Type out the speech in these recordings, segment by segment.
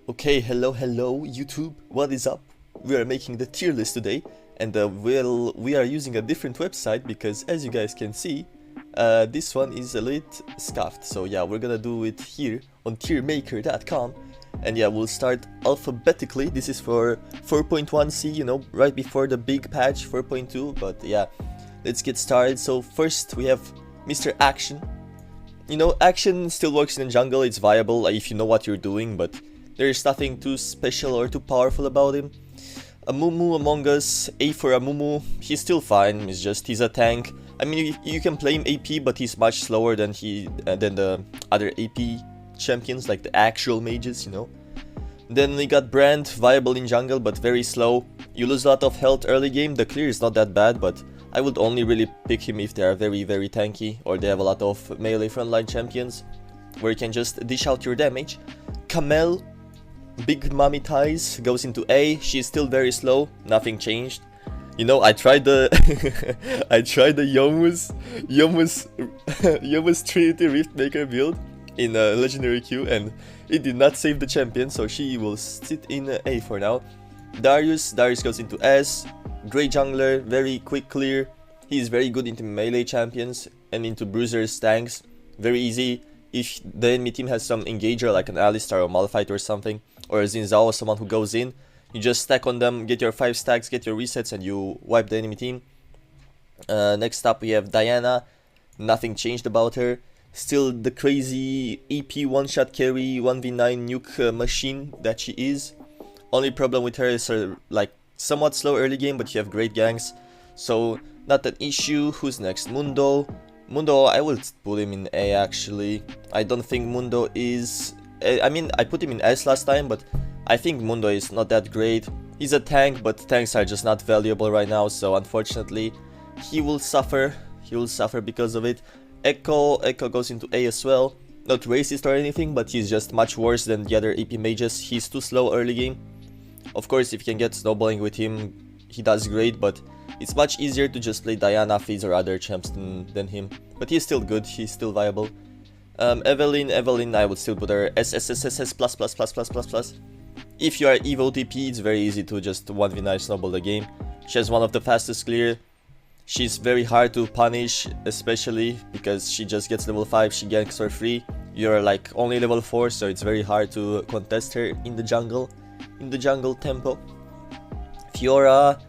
Okay, hello YouTube, what is up? We are making the tier list today, and we are using a different website because, as you guys can see, this one is a little scuffed. So yeah, we're gonna do it here on tiermaker.com, and yeah, we'll start alphabetically. This is for 4.1c, you know, right before the big patch 4.2, but yeah, let's get started. So first we have Mr. Action. You know, Action still works in the jungle, it's viable if you know what you're doing, but there's nothing too special or too powerful about him. A Mumu Among Us, A for a Mumu, he's still fine, it's just he's a tank. I mean, you can play him AP, but he's much slower than the other AP champions, like the actual mages, you know. Then we got Brand, viable in jungle, but very slow. You lose a lot of health early game, the clear is not that bad, but I would only really pick him if they are very tanky, or they have a lot of melee frontline champions, where you can just dish out your damage. Camel, Big Mommy Ties, goes into A, she's still very slow, nothing changed. You know, I tried the I tried the Yomu's Trinity Riftmaker build in a legendary queue, and it did not save the champion, so she will sit in A for now. Darius goes into S, great jungler, very quick clear. He's very good into melee champions and into bruisers, tanks, very easy. If the enemy team has some engager like an Alistar or Malphite or something, or a Zinzao or someone who goes in, you just stack on them, get your 5 stacks, get your resets, and you wipe the enemy team. Next up we have Diana. Nothing changed about her. Still the crazy EP one-shot carry 1v9 nuke machine that she is. Only problem with her is her like somewhat slow early game, but you have great ganks, so not an issue. Who's next? Mundo, I will put him in A actually. I don't think Mundo is... I mean, I put him in S last time, but I think Mundo is not that great. He's a tank, but tanks are just not valuable right now, so unfortunately he will suffer. Because of it. Echo goes into A as well. Not racist or anything, but he's just much worse than the other AP mages. He's too slow early game. Of course, if you can get snowballing with him, he does great, but it's much easier to just play Diana, Fizz or other champs than him. But he's still good, he's still viable. Evelyn, I would still put her SSSS plus. If you are Evo TP, it's very easy to just 1v9 snowball the game. She has one of the fastest clear. She's very hard to punish, especially because she just gets level 5, she ganks for free. You're like only level 4, so it's very hard to contest her in the jungle tempo. Fiora,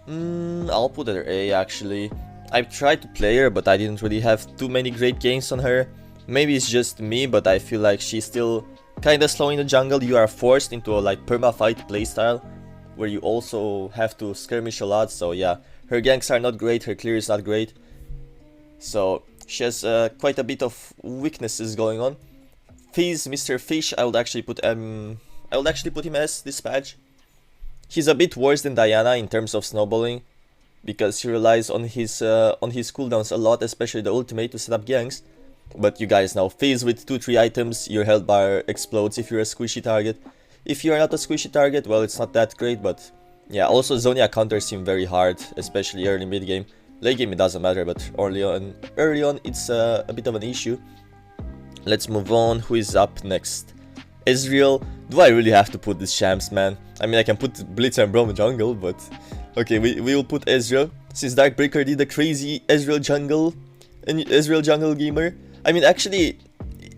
I'll put her A actually. I've tried to play her, but I didn't really have too many great games on her. Maybe it's just me, but I feel like she's still kinda slow in the jungle. You are forced into a like perma-fight playstyle, where you also have to skirmish a lot, so yeah. Her ganks are not great, her clear is not great. So she has quite a bit of weaknesses going on. Fizz, Mr. Fish, I would actually put him as this patch. He's a bit worse than Diana in terms of snowballing, because he relies on his cooldowns a lot, especially the ultimate to set up ganks. But you guys know, Fizz with 2-3 items, your health bar explodes if you're a squishy target. If you're not a squishy target, well, it's not that great, but yeah, also Zonia counters him very hard, especially early mid game. Late game it doesn't matter, but early on it's a bit of an issue. Let's move on. Who is up next? Ezreal. Do I really have to put these champs, man? I mean, I can put Blitz and Braum jungle, but okay, we will put Ezreal, since Darkbreaker did a crazy Ezreal jungle gamer. I mean, actually,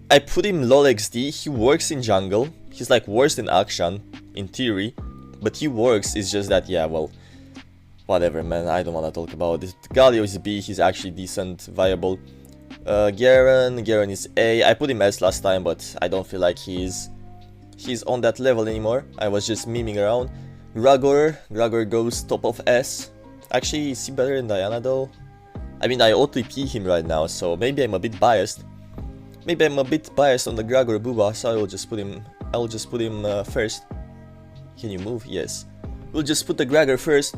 I put him LoL XD, he works in jungle. He's like worse than Akshan, in theory, but he works. It's just that, yeah, well, whatever, man, I don't want to talk about it. Galio is B, he's actually decent, viable. Garen is A. I put him S last time, but I don't feel like he's on that level anymore. I was just memeing around. Gragor goes top of S. Actually, is he better than Diana though? I mean, I OTP him right now, so maybe I'm a bit biased. Maybe I'm a bit biased on the Gragor Booba, so I will just put him first. Can you move? Yes. We'll just put the Gragor first.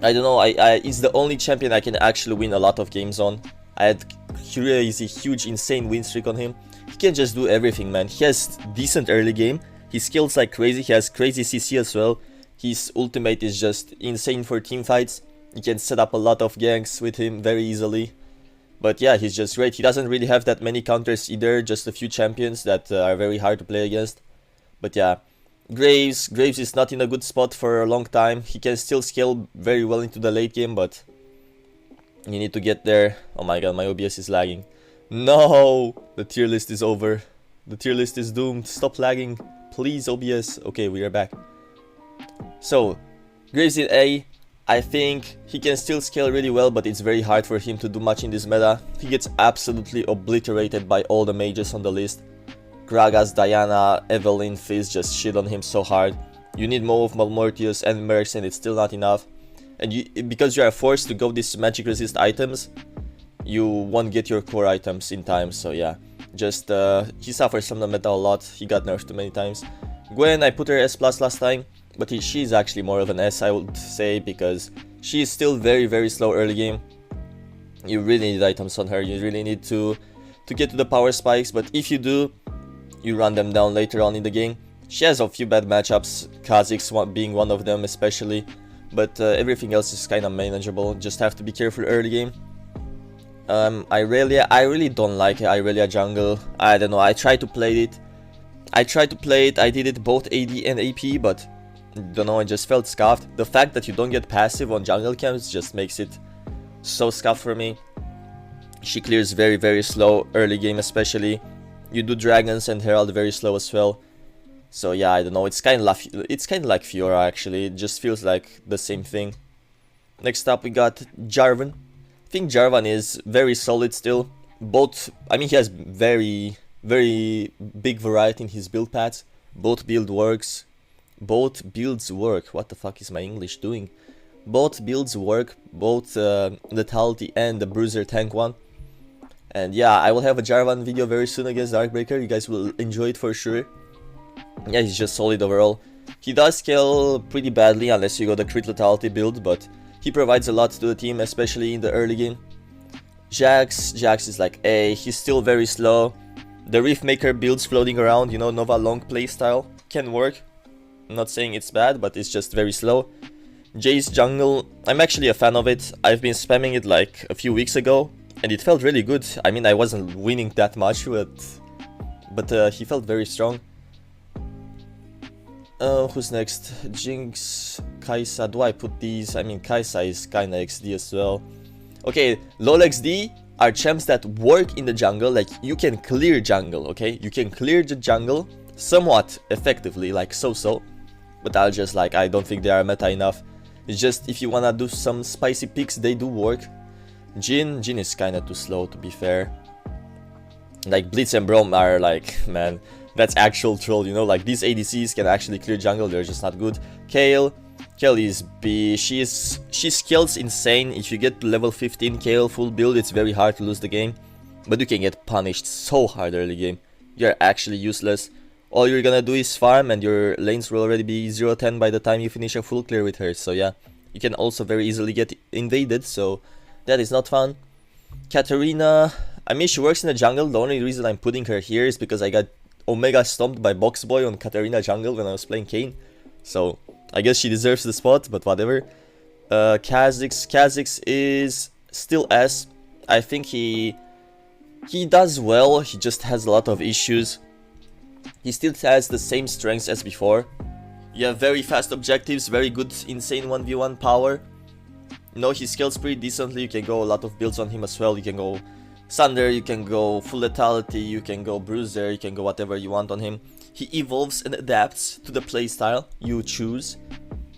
I don't know, it's the only champion I can actually win a lot of games on. I had crazy, huge, insane win streak on him. He can just do everything, man. He has decent early game. He skills like crazy. He has crazy CC as well. His ultimate is just insane for team fights. You can set up a lot of ganks with him very easily. But yeah, he's just great. He doesn't really have that many counters either. Just a few champions that are very hard to play against. But yeah, Graves is not in a good spot for a long time. He can still scale very well into the late game, but you need to get there. Oh my god, my OBS is lagging. No! The tier list is over. The tier list is doomed. Stop lagging. Please, OBS. Okay, we are back. So, Graves in A. I think he can still scale really well, but it's very hard for him to do much in this meta. He gets absolutely obliterated by all the mages on the list. Gragas, Diana, Evelynn, Fizz just shit on him so hard. You need more of Malmortius and Mercs and it's still not enough. And because you are forced to go these magic resist items, you won't get your core items in time, so yeah. Just, he suffers from the meta a lot, he got nerfed too many times. Gwen, I put her S+ last time, but she's actually more of an S, I would say, because she is still very slow early game. You really need items on her, you really need to get to the power spikes, but if you do, you run them down later on in the game. She has a few bad matchups, Kha'Zix being one of them especially, but everything else is kind of manageable, just have to be careful early game. I really don't like Irelia jungle. I don't know, I tried to play it. I did it both AD and AP, but don't know, I just felt scuffed. The fact that you don't get passive on jungle camps just makes it so scuffed for me. She clears very slow early game especially. You do dragons and herald very slow as well. So yeah, I don't know, it's kind of like Fiora actually, it just feels like the same thing. Next up we got Jarvan. I think Jarvan is very solid still. Both, I mean, he has very big variety in his build paths. Both builds work. What the fuck is my English doing? Both builds work, both lethality and the bruiser tank one. And yeah, I will have a Jarvan video very soon against Darkbreaker. You guys will enjoy it for sure. Yeah, he's just solid overall. He does scale pretty badly unless you go the crit lethality build, but he provides a lot to the team, especially in the early game. Jax is like A, he's still very slow. The Riftmaker builds floating around, you know, Nova long playstyle can work. I'm not saying it's bad, but it's just very slow. Jay's jungle, I'm actually a fan of it. I've been spamming it like a few weeks ago, and it felt really good. I mean, I wasn't winning that much, but he felt very strong. Who's next? Jinx, Kai'Sa. Do I put these? I mean, Kai'Sa is kinda XD as well. Okay, LoL XD are champs that work in the jungle. Like, you can clear jungle, okay? You can clear the jungle somewhat effectively, like so-so. But I don't think they are meta enough. It's just, if you wanna do some spicy picks, they do work. Jhin is kinda too slow, to be fair. Like, Blitz and Braum are like, man, that's actual troll, you know, like these ADCs can actually clear jungle, they're just not good. Kayle is B, she scales insane. If you get to level 15 Kayle full build, it's very hard to lose the game. But you can get punished so hard early game. You're actually useless. All you're gonna do is farm and your lanes will already be 0-10 by the time you finish a full clear with her. So yeah, you can also very easily get invaded, so that is not fun. Katarina, I mean, she works in the jungle. The only reason I'm putting her here is because I got Omega stomped by Boxboy on Katarina jungle when I was playing Kayn. So I guess she deserves the spot, but whatever. Kha'Zix is still S. I think he does well, he just has a lot of issues. He still has the same strengths as before. You have very fast objectives, very good insane 1v1 power. You know, he scales pretty decently, you can go a lot of builds on him as well. You can go Sunder, you can go full lethality, you can go bruiser, you can go whatever you want on him. He evolves and adapts to the playstyle you choose.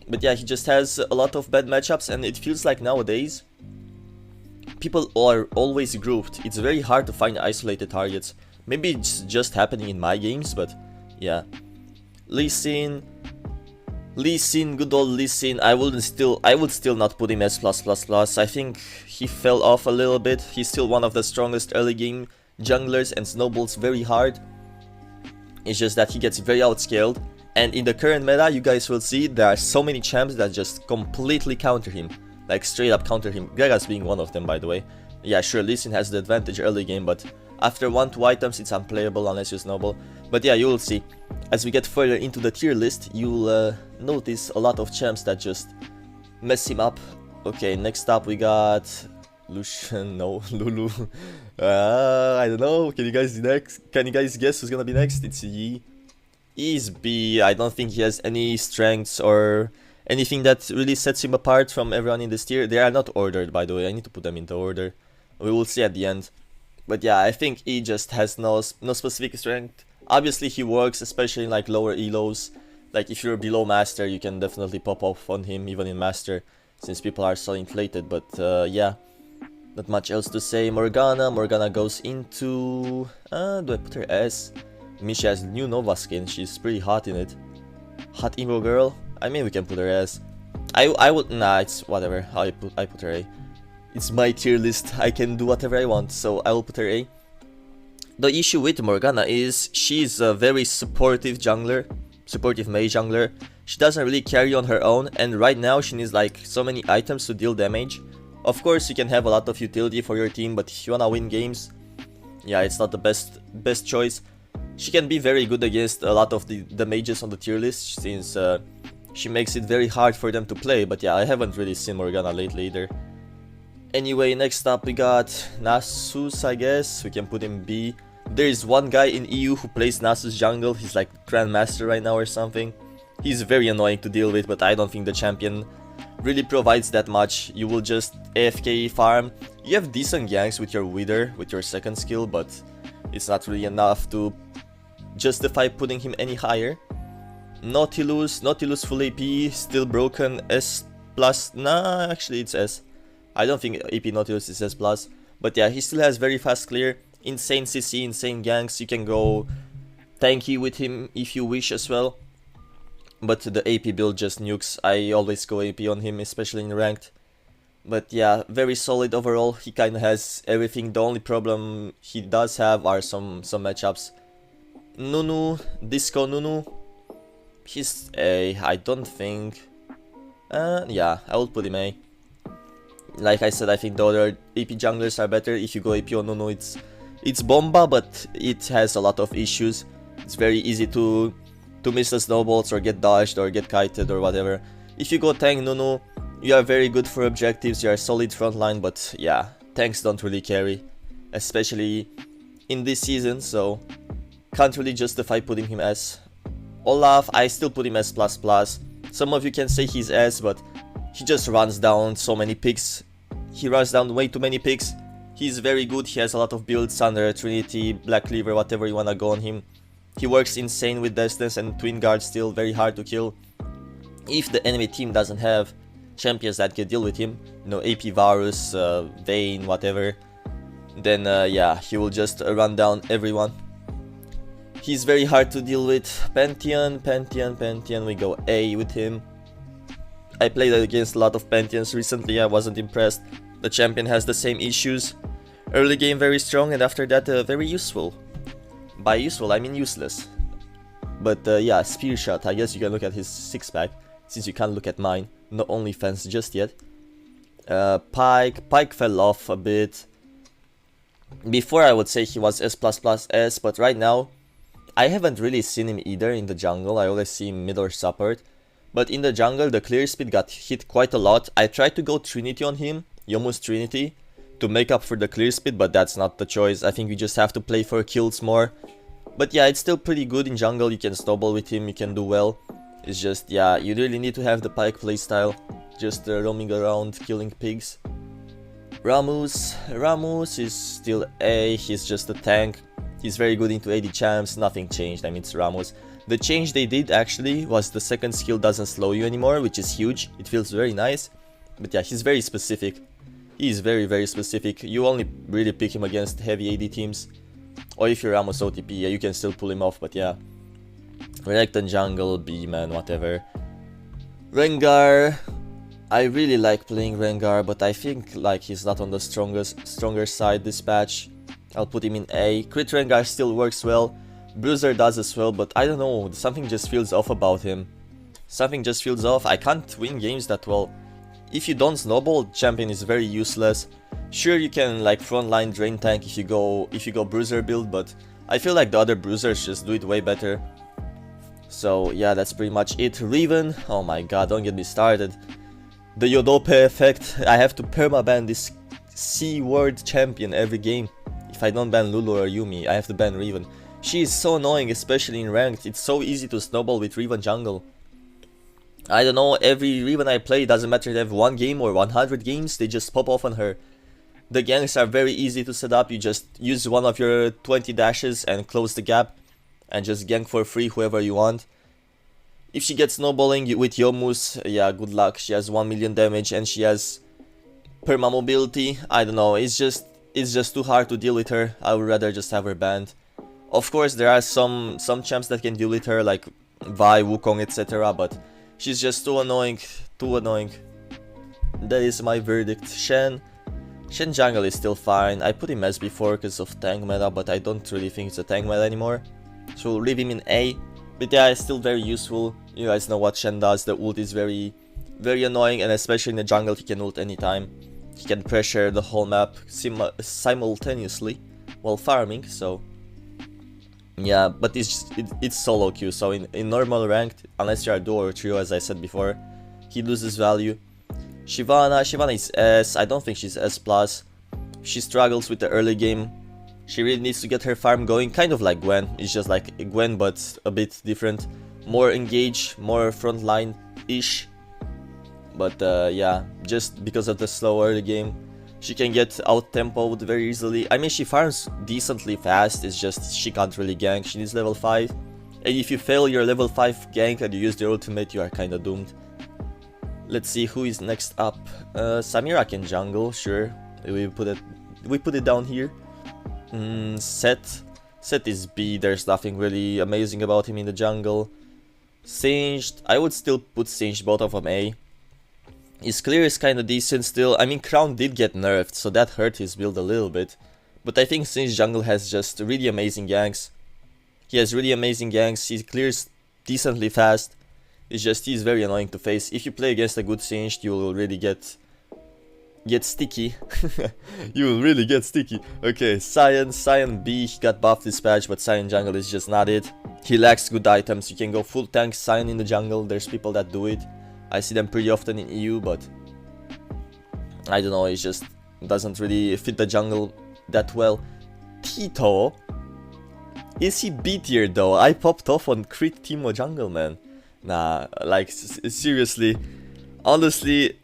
But yeah, he just has a lot of bad matchups, and it feels like nowadays people are always grouped. It's very hard to find isolated targets. Maybe it's just happening in my games, but yeah. Lee Sin, good old Lee Sin. I would still not put him as +++. I think he fell off a little bit. He's still one of the strongest early game junglers and snowballs very hard. It's just that he gets very outscaled. And in the current meta, you guys will see there are so many champs that just completely counter him. Like straight up counter him. Gragas being one of them, by the way. Yeah, sure, Lee Sin has the advantage early game, but after 1-2 items it's unplayable unless you snowball. But yeah, you will see. As we get further into the tier list, you'll notice a lot of champs that just mess him up. Okay, next up we got Lucian, no, Lulu. I don't know. Can you guys guess who's gonna be next? It's Yi. He's B. I don't think he has any strengths or anything that really sets him apart from everyone in this tier. They are not ordered, by the way. I need to put them into order. We will see at the end. But yeah, I think he just has no specific strength. Obviously, he works, especially in like lower elos. Like if you're below Master, you can definitely pop off on him, even in Master, since people are so inflated. But yeah, not much else to say. Morgana goes into... do I put her S? I mean, she has new Nova skin. She's pretty hot in it. Hot emo girl. I mean, we can put her as. I would. Nah, it's whatever. I put her A. It's my tier list. I can do whatever I want, so I will put her A. The issue with Morgana is she's a very supportive jungler, supportive mage jungler. She doesn't really carry on her own, and right now she needs like so many items to deal damage. Of course, you can have a lot of utility for your team, but if you wanna win games, yeah, it's not the best choice. She can be very good against a lot of the mages on the tier list, since she makes it very hard for them to play. But yeah, I haven't really seen Morgana lately either. Anyway, next up we got Nasus, I guess. We can put him B. There is one guy in EU who plays Nasus jungle. He's like Grandmaster right now or something. He's very annoying to deal with, but I don't think the champion really provides that much. You will just AFK farm. You have decent ganks with your Wither, with your second skill, but it's not really enough to justify putting him any higher. Nautilus full AP, still broken, S+, nah, actually it's S. I don't think AP Nautilus is S+, but yeah, he still has very fast clear, insane CC, insane ganks. You can go tanky with him if you wish as well, but the AP build just nukes. I always go AP on him, especially in ranked. But yeah, very solid overall. He kinda has everything. The only problem he does have are some matchups. Nunu, Disco Nunu, he's A, I don't think. Yeah, I will put him A. Like I said, I think the other AP junglers are better. If you go AP on Nunu, it's Bomba, but it has a lot of issues. It's very easy to miss the snowballs or get dodged or get kited or whatever. If you go tank Nunu, you are very good for objectives, you are solid frontline, but yeah, tanks don't really carry, especially in this season, so can't really justify putting him S. Olaf, I still put him S++. Some of you can say he's S, but he just runs down so many picks. He runs down way too many picks. He's very good, he has a lot of builds under Trinity, Black Cleaver, whatever you wanna go on him. He works insane with distance, and Twin Guard still very hard to kill. If the enemy team doesn't have champions that can deal with him, you know, AP Varus, Vayne, whatever, then yeah, he will just run down everyone. He's very hard to deal with. Pantheon, we go A with him. I played against a lot of Pantheons recently, I wasn't impressed. The champion has the same issues. Early game very strong, and after that very useful. By useful, I mean useless. But yeah, Spear Shot, I guess you can look at his 6-pack, since you can't look at mine. No OnlyFans just yet. Pyke fell off a bit. Before I would say he was S++S, but right now I haven't really seen him either in the jungle. I always see him mid or support. But in the jungle, the clear speed got hit quite a lot. I tried to go Trinity on him, Yomu's Trinity, to make up for the clear speed, but that's not the choice. I think we just have to play for kills more. But yeah, it's still pretty good in jungle. You can snowball with him, you can do well. It's just, yeah, you really need to have the Pyke playstyle. Just roaming around, killing pigs. Ramus is still A, he's just a tank. He's very good into AD champs, nothing changed, I mean it's Ramus. The change they did actually was the second skill doesn't slow you anymore, which is huge. It feels very nice. But yeah, he's very specific. He's very specific. You only really pick him against heavy AD teams. Or if you're Ramus OTP, yeah, you can still pull him off, but yeah. Renekton jungle, B man, whatever. Rengar. I really like playing Rengar, but I think like he's not on the stronger side this patch. I'll put him in A. Crit Rengar still works well. Bruiser does as well, but I don't know, something just feels off about him. Something just feels off. I can't win games that well. If you don't snowball, champion is very useless. Sure, you can like frontline drain tank if you go Bruiser build, but I feel like the other Bruisers just do it way better. So yeah, that's pretty much it. Riven, oh my god, don't get me started. The Yodope effect, I have to permaban this C-word champion every game. If I don't ban Lulu or Yumi, I have to ban Riven. She is so annoying, especially in ranked. It's so easy to snowball with Riven jungle. I don't know, every Riven I play, doesn't matter if they have 1 game or 100 games, they just pop off on her. The ganks are very easy to set up, you just use one of your 20 dashes and close the gap. And just gank for free whoever you want. If she gets snowballing with Yomus, yeah, good luck. She has 1 million damage and she has perma mobility. I don't know, it's just too hard to deal with her. I would rather just have her banned. Of course, there are some champs that can deal with her, like Vi, Wukong, etc. But she's just too annoying, That is my verdict. Shen jungle is still fine. I put him as before because of tank meta, but I don't really think it's a tank meta anymore. So we'll leave him in A. But yeah, it's still very useful. You guys know what Shen does. The ult is very annoying, and especially in the jungle, he can ult anytime. He can pressure the whole map simultaneously while farming. So yeah, but it's solo queue. So in normal ranked, unless you're a duo or trio, as I said before, he loses value. Shyvana is S. I don't think she's S+. She struggles with the early game. She really needs to get her farm going, kind of like Gwen. It's just like Gwen, but a bit different. More engaged, more frontline-ish. But yeah, just because of the slow early game, she can get out-tempoed very easily. I mean, she farms decently fast, it's just she can't really gank. She needs level 5. And if you fail your level 5 gank and you use your ultimate, you are kinda doomed. Let's see who is next up. Samira can jungle, sure. We put it down here. Set is B, there's nothing really amazing about him in the jungle. Singed, I would still put Singed both of them A. His clear is kinda decent still. I mean, Crown did get nerfed, so that hurt his build a little bit. But I think Singed jungle has just really amazing ganks. He has really amazing ganks, he clears decently fast. It's just he's very annoying to face. If you play against a good Singed, you will really get sticky. You will really get sticky. Okay, Cyan B, he got buffed this patch, but Cyan jungle is just not it. He lacks good items. You can go full tank Cyan in the jungle. There's people that do it. I see them pretty often in EU, but I don't know, it just doesn't really fit the jungle that well. Tito, is he B tier though? I popped off on crit Timo jungle, man. Nah, like seriously, honestly,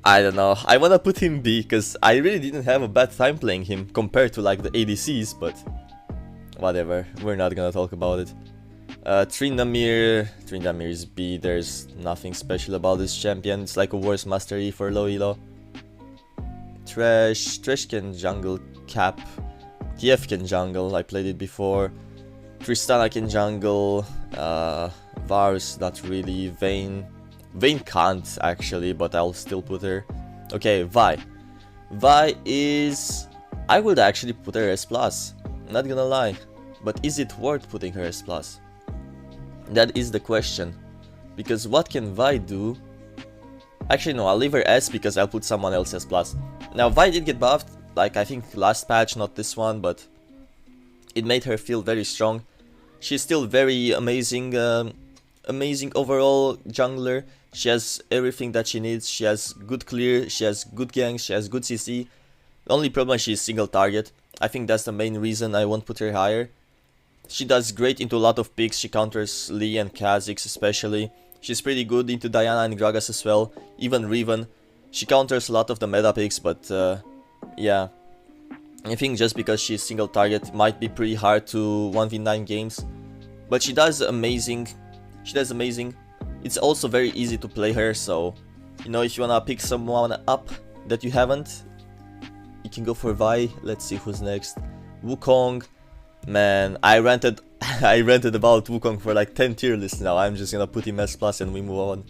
I don't know. I wanna put him B because I really didn't have a bad time playing him compared to like the ADCs, but whatever. We're not gonna talk about it. Tryndamere is B. There's nothing special about this champion. It's like a worse Master E for low elo. Trash can jungle Cap. TF can jungle. I played it before. Tristana can jungle. Varus not really. Vayne can't actually, but I'll still put her. Okay, Vi is... I would actually put her S+. Not gonna lie. But is it worth putting her S+? That is the question. Because what can Vi do? Actually no, I'll leave her S because I'll put someone else S+. Now Vi did get buffed, like I think last patch, not this one, but it made her feel very strong. She's still very amazing, amazing overall jungler. She has everything that she needs. She has good clear, she has good ganks, she has good CC. The only problem is she's single target. I think that's the main reason I won't put her higher. She does great into a lot of picks. She counters Lee and Kha'Zix especially. She's pretty good into Diana and Gragas as well. Even Riven. She counters a lot of the meta picks, but yeah. I think just because she's single target might be pretty hard to 1v9 games. But she does amazing. It's also very easy to play her, so you know, if you wanna pick someone up that you haven't, you can go for Vi. Let's see who's next. Wukong. Man, I ranted about Wukong for like 10 tier lists now. I'm just gonna put him S+ and we move on.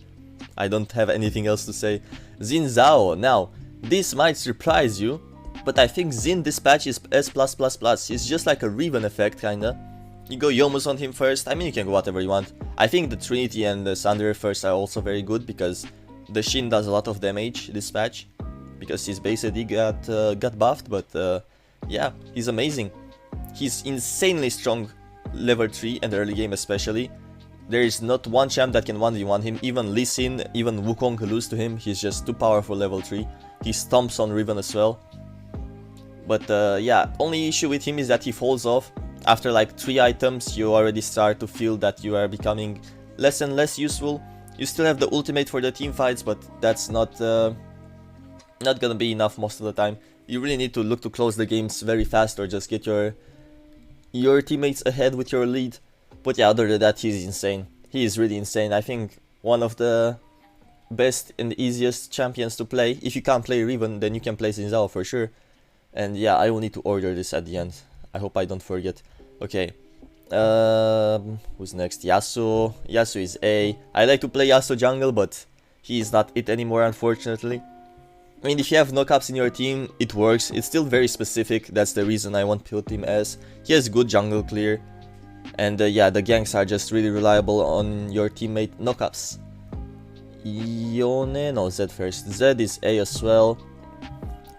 I don't have anything else to say. Xin Zhao. Now, this might surprise you, but I think Xin this patch is S+++. It's just like a Riven effect kinda. You go Yomus on him first. I mean, you can go whatever you want. I think the Trinity and the Sunder first are also very good because the Shin does a lot of damage this patch. Because his base AD got buffed, but yeah, he's amazing. He's insanely strong level 3 and early game especially. There is not one champ that can 1v1 him. Even Lee Sin, even Wukong lose to him. He's just too powerful level 3. He stomps on Riven as well. But yeah, only issue with him is that he falls off. After like 3 items, you already start to feel that you are becoming less and less useful. You still have the ultimate for the team fights, but that's not gonna be enough most of the time. You really need to look to close the games very fast or just get your teammates ahead with your lead. But yeah, other than that, he's insane. He is really insane. I think one of the best and easiest champions to play. If you can't play Riven, then you can play Xin Zhao for sure. And yeah, I will need to order this at the end. I hope I don't forget. Okay. Who's next? Yasuo. Yasuo is A. I like to play Yasuo jungle, but he is not it anymore, unfortunately. I mean, if you have knockups in your team, it works. It's still very specific. That's the reason I want to put him as. He has good jungle clear. And yeah, the ganks are just really reliable on your teammate knockups. Yone, no, Zed first. Zed is A as well.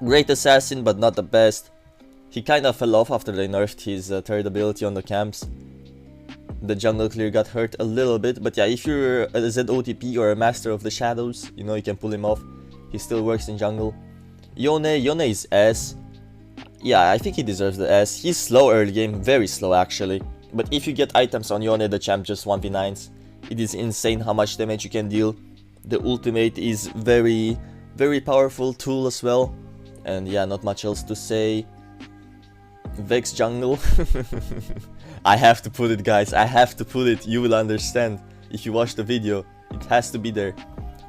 Great assassin, but not the best. He kind of fell off after they nerfed his third ability on the camps. The jungle clear got hurt a little bit, but yeah, if you're a Zed OTP or a master of the shadows, you know you can pull him off. He still works in jungle. Yone is S. Yeah, I think he deserves the S. He's slow early game, very slow actually. But if you get items on Yone, the champ just 1v9s. It is insane how much damage you can deal. The ultimate is very powerful tool as well. And yeah, not much else to say. Vex jungle. I have to put it, guys. I have to put it. You will understand if you watch the video. It has to be there.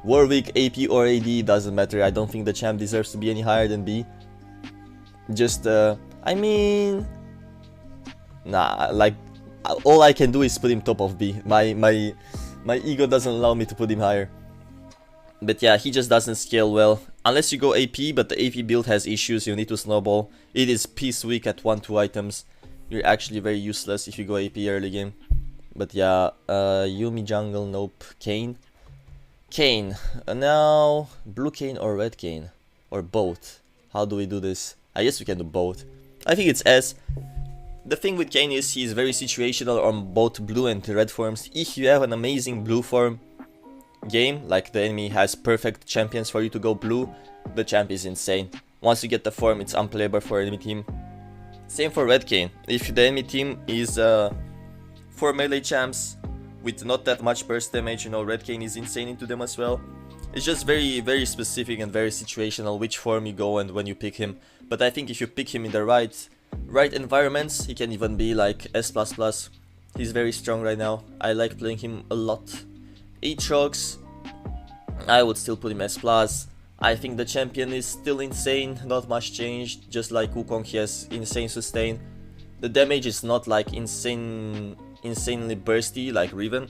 Warwick, AP or AD, doesn't matter. I don't think the champ deserves to be any higher than B. Just, I mean... Nah, like, all I can do is put him top of B. My ego doesn't allow me to put him higher. But yeah, he just doesn't scale well. Unless you go AP, but the AP build has issues, you need to snowball. It is piece weak at 1-2 items. You're actually very useless if you go AP early game. But yeah, Yumi jungle, nope. Kayn. Kayn. Now, blue Kayn or red Kayn? Or both? How do we do this? I guess we can do both. I think it's S. The thing with Kayn is he is very situational on both blue and red forms. If you have an amazing blue form game, like the enemy has perfect champions for you to go blue, the champ is insane. Once you get the form, it's unplayable for enemy team. Same for red Kayn. If the enemy team is 4 melee champs with not that much burst damage, you know, red Kayn is insane into them as well. It's just very specific and very situational which form you go and when you pick him. But I think if you pick him in the right environments, he can even be like S++. He's very strong right now. I like playing him a lot. Aatrox, I would still put him S+. I think the champion is still insane, not much changed. Just like Wukong, he has insane sustain. The damage is not like insanely bursty like Riven,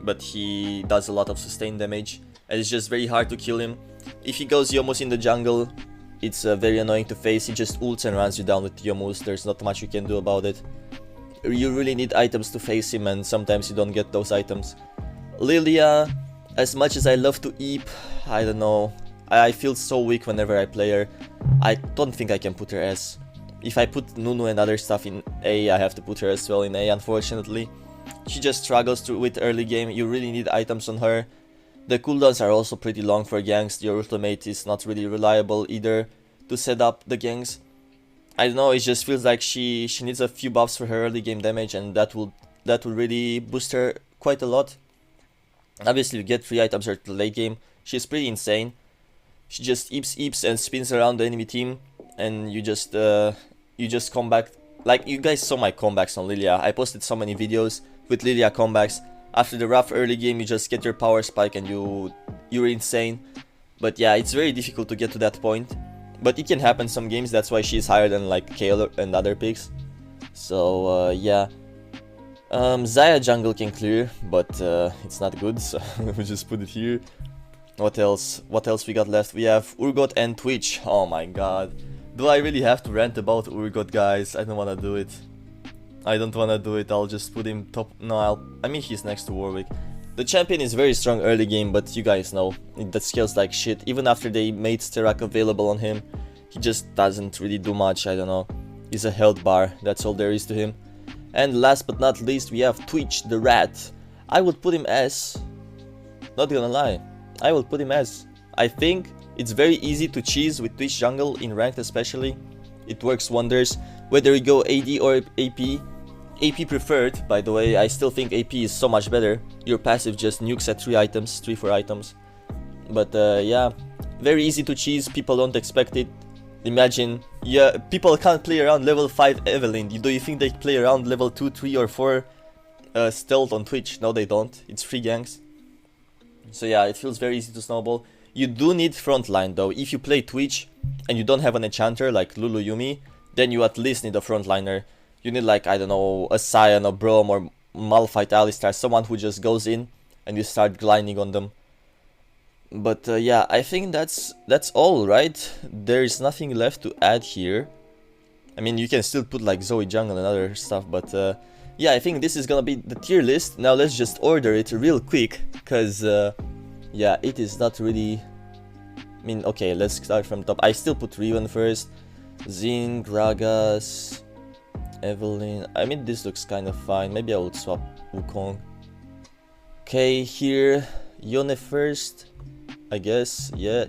but he does a lot of sustain damage. And it's just very hard to kill him. If he goes Yomus in the jungle, it's very annoying to face. He just ults and runs you down with Yomus. There's not much you can do about it. You really need items to face him, and sometimes you don't get those items. Lilia, as much as I love to Eep, I don't know. I feel so weak whenever I play her. I don't think I can put her S. If I put Nunu and other stuff in A, I have to put her as well in A, unfortunately. She just struggles with early game. You really need items on her. The cooldowns are also pretty long for ganks. Your ultimate is not really reliable either to set up the ganks. I don't know, it just feels like she needs a few buffs for her early game damage, and that will really boost her quite a lot. Obviously, you get 3 items her to late game. She's pretty insane. She just eeps and spins around the enemy team, and you just come back. Like, you guys saw my comebacks on Lilia. I posted so many videos with Lilia comebacks. After the rough early game, you just get your power spike and you're insane. But yeah, it's very difficult to get to that point. But it can happen some games, that's why she's higher than like Kale and other picks. So yeah. Xayah jungle can clear, but it's not good, so we just put it here. What else? What else we got left? We have Urgot and Twitch. Oh my god. Do I really have to rant about Urgot, guys? I don't wanna do it. I don't wanna do it. I'll just put him top. No, I mean, he's next to Warwick. The champion is very strong early game, but you guys know that scales like shit. Even after they made Sterak available on him, he just doesn't really do much. I don't know. He's a health bar. That's all there is to him. And last but not least, we have Twitch the Rat. I would put him as. Not gonna lie, I will put him as. I think it's very easy to cheese with Twitch jungle in ranked especially. It works wonders. Whether you go AD or AP, AP preferred, by the way. I still think AP is so much better. Your passive just nukes at 3, 4 items. But yeah, very easy to cheese. People don't expect it. Imagine, yeah, people can't play around level 5 Evelyn. Do you think they play around level 2, 3 or 4 stealth on Twitch? No, they don't. It's free ganks. So yeah, it feels very easy to snowball. You do need frontline though. If you play Twitch and you don't have an enchanter like Lulu Yumi, then you at least need a frontliner. You need like, I don't know, a Cyan or Brom or Malphite Alistar, someone who just goes in and you start grinding on them. But yeah, I think that's all, right? There is nothing left to add here. I mean, you can still put like Zoe Jungle and other stuff, but yeah, I think this is gonna be the tier list. Now let's just order it real quick, because yeah, it is not really... I mean, okay, let's start from top. I still put Riven first. Zing, Gragas, Evelyn. I mean, this looks kind of fine. Maybe I would swap Wukong. Okay, here, Yone first, I guess, yeah.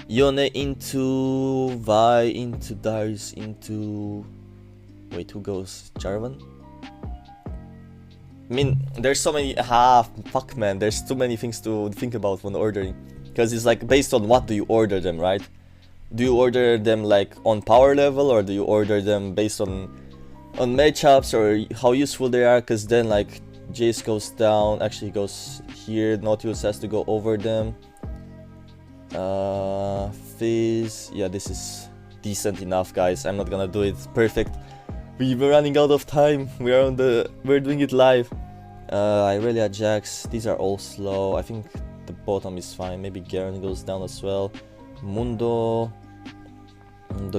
Yone into Vi, into Darius, into... Wait, who goes? Jarvan? I mean, there's so many... fuck man, there's too many things to think about when ordering. Because it's like, based on what do you order them, right? Do you order them like on power level, or do you order them based on matchups, or how useful they are? Because then like, Jace goes down, actually goes here, Nautilus has to go over them. Fizz, yeah, this is decent enough, guys. I'm not gonna do it perfect. We're running out of time. We're doing it live. Irelia, Jax, these are all slow. I think the bottom is fine. Maybe Garen goes down as well. Mundo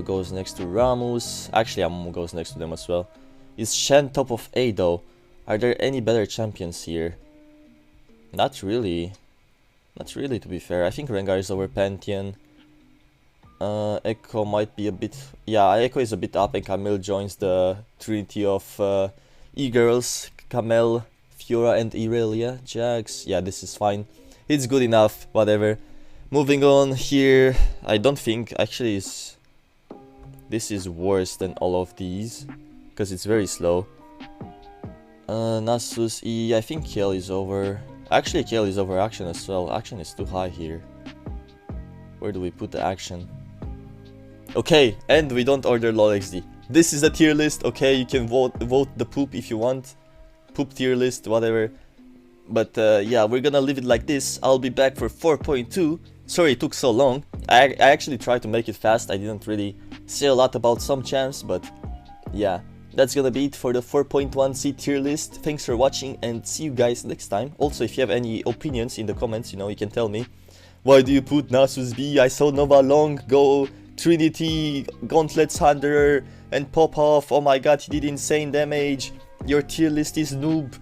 goes next to Ramus. Actually, Amumu goes next to them as well. Is Shen top of A though? Are there any better champions here? Not really. Not really, to be fair. I think Rengar is over Pantheon. Echo might be a bit... Yeah, Echo is a bit up, and Camille joins the trinity of e-girls. Camille, Fiora and Irelia. Jax. Yeah, this is fine. It's good enough, whatever. Moving on here. I don't think... Actually, this is worse than all of these, because it's very slow. Nasus E. I think Kiel is over. Actually, Kiel is over Action as well. Action is too high here. Where do we put the Action? Okay, and we don't order LOL XD. This is a tier list, okay? You can vote the poop if you want. Poop tier list, whatever. But yeah, we're gonna leave it like this. I'll be back for 4.2. Sorry it took so long. I actually tried to make it fast. I didn't really say a lot about some champs, but yeah. That's gonna be it for the 4.1C tier list. Thanks for watching, and see you guys next time. Also, if you have any opinions in the comments, you know, you can tell me. Why do you put Nasus B? I saw Nova Long go Trinity, Gauntlets Hunter, and pop off. Oh my god, he did insane damage. Your tier list is noob.